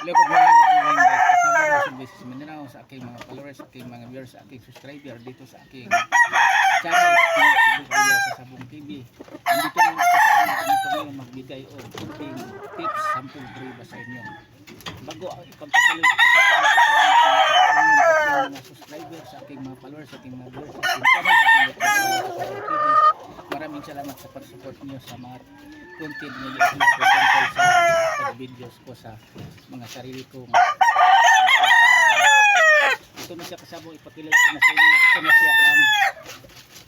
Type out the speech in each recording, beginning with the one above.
Good morning guys. Kasama ko sa Business Mindanao sa aking mga followers, sa aking mga viewers, sa aking subscriber dito sa aking channel Cebu Kayo Kasabong TV. Andito naman ako sa inyo ngayon magbigay o kunting tips, sampung ba sa inyo. Bago ang ipagpatuloy ko sa mga subscriber, sa aking mga followers, sa aking mga viewers, sa aking channel, sa aking Kasabong TV. Maraming salamat sa pag-support niyo sa mga content na i-upload tungkol sa pag-videos ko sa mga sarili kong ito na siya kasabong ipakilala ko na sa inyo. Ito na siya ang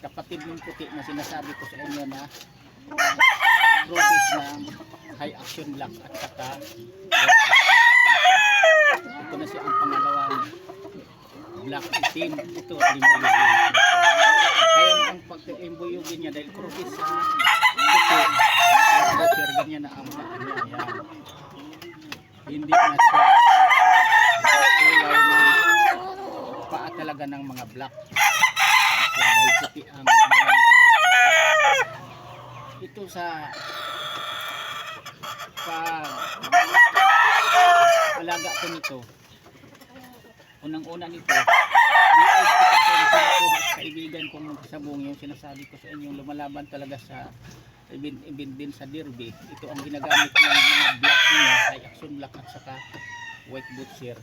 kapatid ng puti na sinasabi ko sa inyo na process ng high action lock at saka ito na siya ang pangalawang black itim. Ito limbuyugin. Kaya ang pag-limbuyugin niya dahil process sa puti ganyan na ang niya. Hindi na siya kulay na paa talaga ng mga black. Kaya dahil puti ang ito sa alaga ko nito. Unang-una nito, di-old ko kasi ang sinukuha sa kaibigan kong sabong yung sinasabi ko sa inyo lumalaban talaga sa even din sa derby. Ito ang ginagamit niya ng mga black niya, high action black at saka white butcher.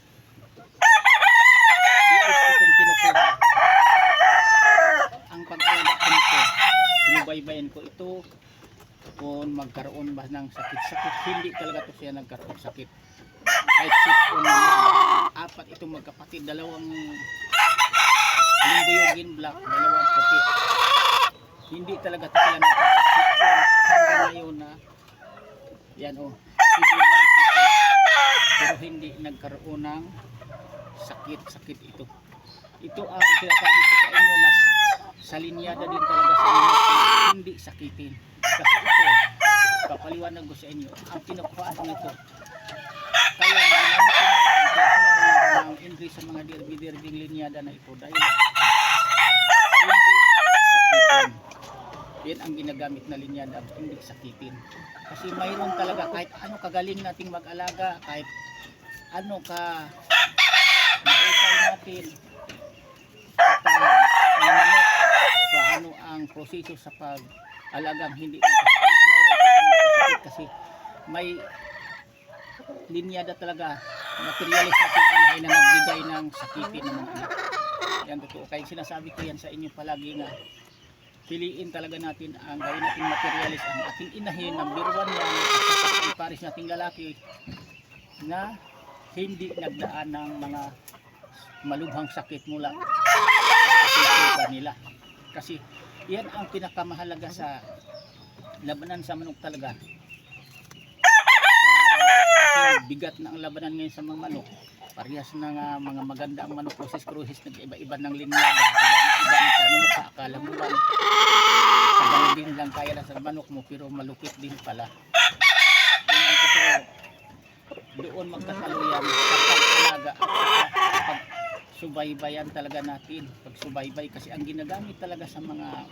Di-old ko kung kinukuha. Ang pag-alaga ko nito, sinubaybayan ko ito kung magkaroon ba ng sakit-sakit. Hindi talaga to siya nagkaroon sakit. Kahit sipon apat itong magkapatid, dalawang limbuyugin black, dalawang puti. Hindi talaga ito sila nagkakasipon hanggang ngayon na yan o pero hindi nagkaroon ng sakit ito. Ito ang sinasabi ko sa inyo na sa linyada din talaga sa inyo hindi sakitin. Kasi ito, papaliwanag ko sa inyo ang kinukuhaan nito. Kaya ginamit ko ng increase sa mga derby-derbing linyada na ito dahil hindi sakitin. Yan ang ginagamit na linyada, hindi sakitin. Kasi mayroon talaga kahit ano kagaling nating mag-alaga, kahit ano ka mahusay natin paano ang proseso sa pag-alagang hindi sakit. Mayroon talagang kasi may linyada talaga materialis natin na nagbigay ng sakitin ng mga anak. Yan totoo. Kaya sinasabi ko yan sa inyo palagi nga piliin talaga natin ang gawin natin materialis ang ating inahin, number 1 yan ang pares nating lalaki na hindi nagdaan ng mga malubhang sakit mula sa nila. Kasi yan ang pinakamahalaga sa labanan sa manok talaga. Bigat na ang labanan ngayon sa mga manok. Parehas na mga maganda ang manok crucis nag-iba-iba ng linyada, iba ng pagmumukha, akala mo ba sabang din lang kaya na sa manok mo pero malupit din pala. Yun ang totoo. Doon magkakaluyan kapag alaga at pag subaybayan talaga natin, pag subaybay kasi ang ginagamit talaga sa mga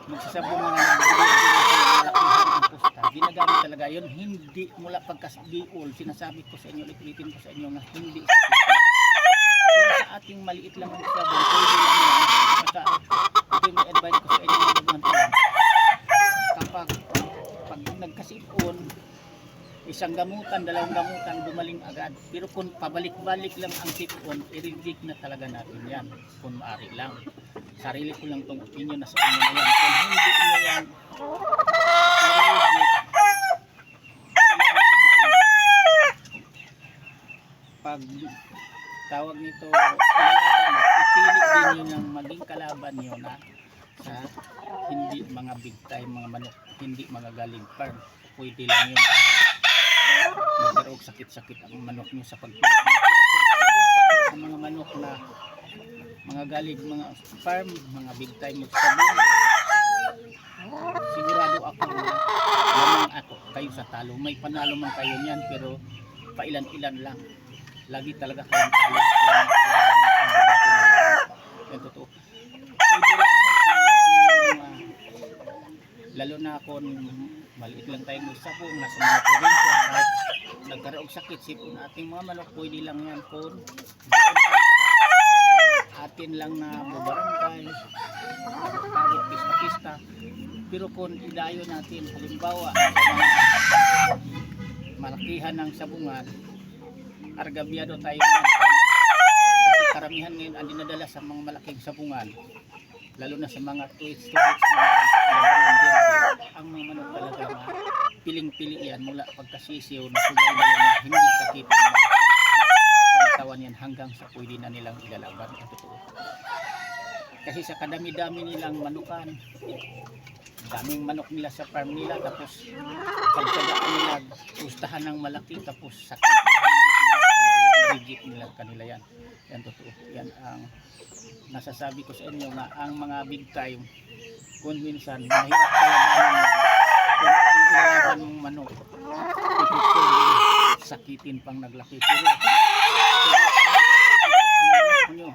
magsasabong mga ginagamit talaga yun, hindi mula pagkas-diol. Sinasabi ko sa inyo, ulitin ko sa inyo na hindi sakitin. Pero sa ating maliit lang ang sabong, pwede lang yan. Saka ito yung advice ko sa inyo na magmantuan. Kapag nagkasipon, isang gamutan, dalawang gamutan, gumaling agad. Pero kung pabalik-balik lang ang sipon, i-reject na talaga natin yan. Kung maaari lang. Sarili ko lang itong opinion na sa inyo na yan. Kung hindi nyo yan, i-reject. Pag tawag nito, ipili din nyo ng maging kalaban nyo na sa hindi mga big time, mga manok, hindi mga galing farm. Pwede lang yun magkaroon sakit-sakit ang manok nyo sa pagpili. Sa mga manok na mga galing, mga farm, mga big time magsabong, sigurado ako na lamang ako kayo sa talo. May panalo man kayo niyan pero pailan-ilan lang. Lagi talaga kayong talo. Yan totoo. Pwede lang yun, lalo na kung maliit lang tayong magsabong nasa mga probinsya, kahit nagkaroon og sakit sipon ating mga manok, pwede lang yan kung atin lang na bubarangay, nagkaroon pista-pista. Pero kung idayo natin, halimbawa sa mga malakihan ng sabungan, argabyado tayo kasi karamihan ngayon ang dinadala sa mga malaking sabungan, lalo na sa mga tweets ang mga manok talaga na piling-pili yan mula pagkasisiw na subay na yan na hindi sakitin ang pangtawan yan hanggang sa pwede na nilang ilalaban. Totoo. Kasi sa kadami-dami nilang manukan, daming manok nila sa farm nila, tapos pagtsagaan nila gustahan ng malaki, tapos sakitin rigid nila kanila yan. Yan totoo. Yan ang nasasabi ko sa inyo na ang mga big time kung minsan mahirap kalabanan kung ang ilaban ng manok sakitin pang naglaki. Pero nyo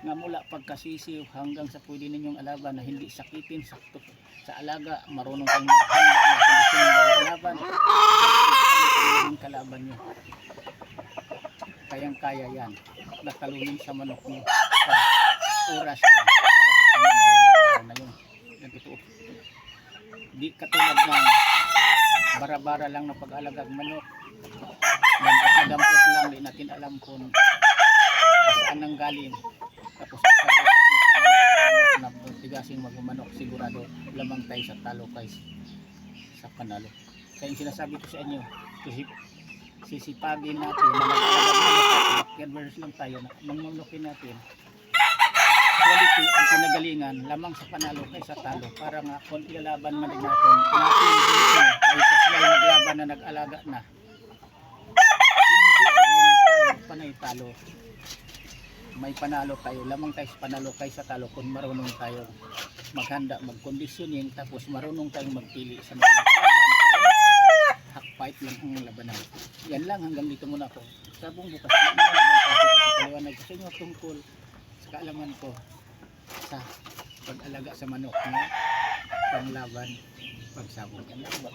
nga mula pagkasisiw hanggang sa pwede ninyong alaban na hindi sakitin, sakto sa alaga, marunong kayong maghanda ng kondisyon ng alaban, yung kalaban nyo kayang kaya yan, nakalunin sa manok nyo oras na para sa na yun. Yan totoo. Di katulad ng bara-bara lang na pag-alagag manok, nadampot lang, di natin alam kung saan nang galing, tapos na tigasing magmanok, sigurado lamang tayo sa talo kay sa panalo. Kaya yung sinasabi ko sa inyo, sisipagin natin na mag-alagag lang tayo na mangmanukin natin quality ang pinagalingan lamang sa panalo kaysa talo, para nga kung ilalaban man din natin tayo sila naglaban na nag-alaga na, hindi rin panay talo, may panalo tayo, lamang tayo sa panalo kaysa talo kung marunong tayo maghanda, mag-conditioning, tapos marunong tayong magpili sa mga hakfight lang ang labanan. Yan lang, hanggang dito muna ako. Sabong bukas paliwanag ko sa inyo tungkol sa kaalaman ko sa pag-alaga sa manok na panglaban pagsabong. Yan lang ba?